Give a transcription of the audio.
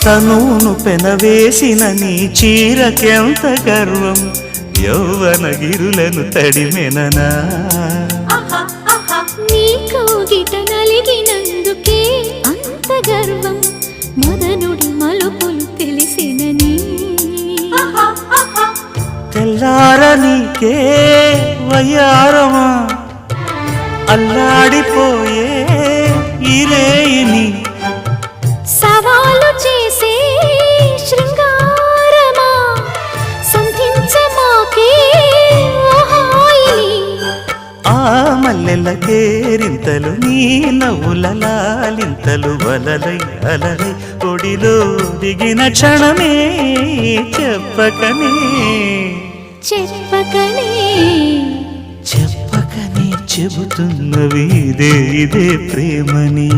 తనును పెనవేసిన నీ చీరకెంత గర్వం యౌవన గిరులను తడిమెననా నీకు గిట నలిగినందుకే అంత గర్వం మదనుడి మలుపులు తెలిసినని తెల్లార నీకే వయ్యారమా అల్లాడిపోయే ఇరేయిని సవాలు చేసే శృంగారమా సంధించమాకే ఓహాయిని ఆ మల్లెల కేరింతలు నీ నవ్వుల లాలింతలు వలలై అలలై ఒడిలో దిగిన క్షణమే చెప్పకనే చెప్పకనే చెప్పకనే చెబుతున్నవి ఇదే ప్రేమని